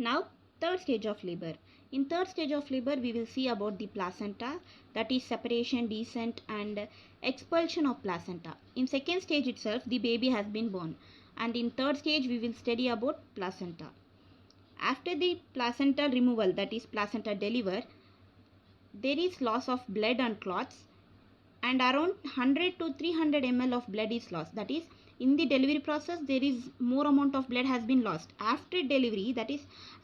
Now, third stage of labor. In third stage of labor, we will see about the placenta, that is separation, descent and expulsion of placenta. In second stage itself, the baby has been born, and in third stage, we will study about placenta. After the placental removal, that is placenta deliver, there is loss of blood and clots, and around 100 to 300 ml of blood is lost. That is, in the delivery process, there is more amount of blood has been lost. After delivery, that is,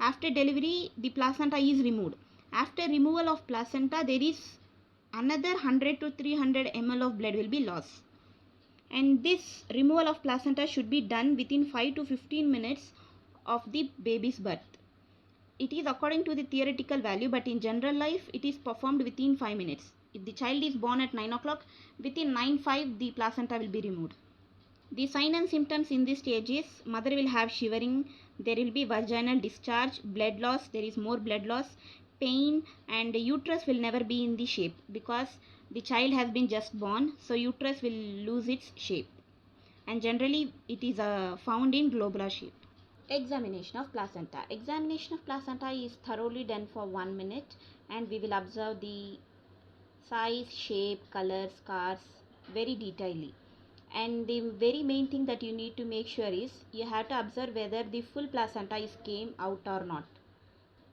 after delivery, the placenta is removed. After removal of placenta, there is another 100 to 300 ml of blood will be lost. And this removal of placenta should be done within 5 to 15 minutes of the baby's birth. It is according to the theoretical value, but in general life, it is performed within 5 minutes. If the child is born at 9 o'clock, within 9:05 the placenta will be removed. The sign and symptoms in this stage is mother will have shivering, there will be vaginal discharge, blood loss, there is more blood loss, pain, and uterus will never be in the shape because the child has been just born, so uterus will lose its shape, and generally it is found in globular shape. Examination of placenta. Examination of placenta is thoroughly done for 1 minute, and we will observe the size, shape, color, scars very detailedly. And the very main thing that you need to make sure is you have to observe whether the full placenta is came out or not.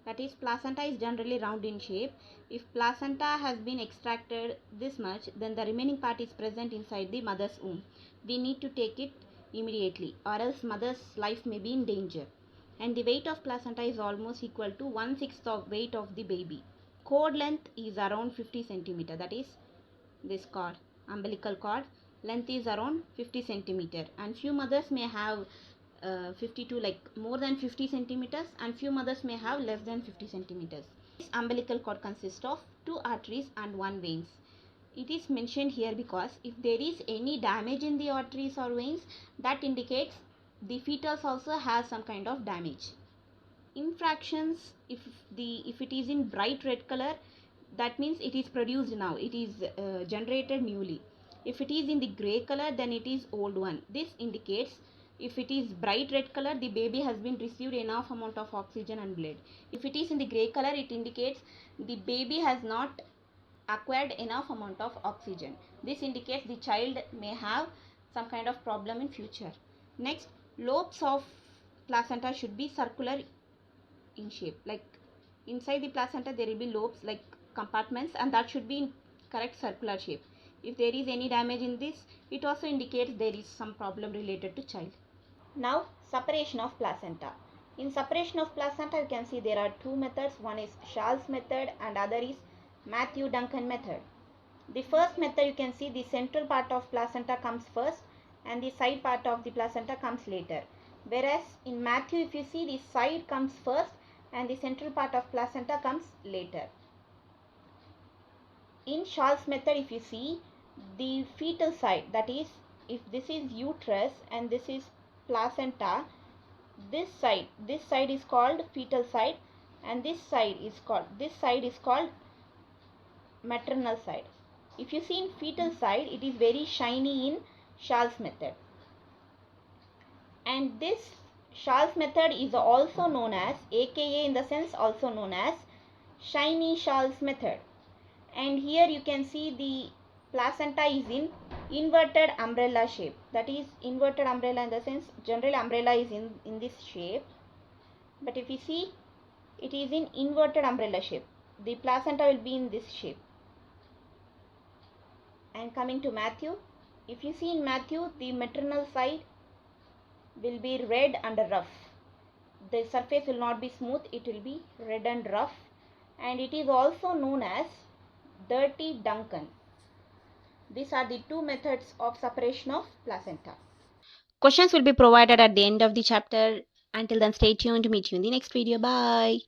That is, placenta is generally round in shape. If placenta has been extracted this much, then the remaining part is present inside the mother's womb. We need to take it immediately, or else mother's life may be in danger. And the weight of placenta is almost equal to 1/6 of weight of the baby. Cord length is around 50 centimeter. That is, this cord, umbilical cord length is around 50 centimeter, and few mothers may have 52, like more than 50 centimeters, and few mothers may have less than 50 centimeters. This umbilical cord consists of 2 arteries and 1 veins. It is mentioned here because if there is any damage in the arteries or veins, that indicates the fetus also has some kind of damage. Infractions, if it is in bright red color, that means it is produced now, it is generated newly. If it is in the gray color, then it is old one. This indicates if it is bright red color, the baby has been received enough amount of oxygen and blood. If it is in the gray color, it indicates the baby has not acquired enough amount of oxygen. This indicates the child may have some kind of problem in future. Next, lobes of placenta should be circular in shape. Like inside the placenta there will be lobes like compartments, and that should be in correct circular shape. If there is any damage in this, it also indicates there is some problem related to child. Now, separation of placenta. In separation of placenta, you can see there are 2 methods. One is Charles method and other is Matthew Duncan method. The first method, you can see the central part of placenta comes first and the side part of the placenta comes later. Whereas in Matthew, if you see, the side comes first and the central part of placenta comes later. In Charles method, if you see, the fetal side, that is, if this is uterus and this is placenta, this side is called fetal side, and this side is called maternal side. If you see in fetal side, it is very shiny in Charles method, and this Charles method is also known as, aka in the sense also known as, shiny Charles method. And here you can see the placenta is in inverted umbrella shape. That is, inverted umbrella in the sense, generally umbrella is in this shape, but if you see, it is in inverted umbrella shape. The placenta will be in this shape. And coming to Matthew, if you see in Matthew, the maternal side will be red and rough. The surface will not be smooth, it will be red and rough, and it is also known as dirty Duncan. These are the 2 methods of separation of placenta. Questions will be provided at the end of the chapter. Until then, stay tuned. Meet you in the next video. Bye.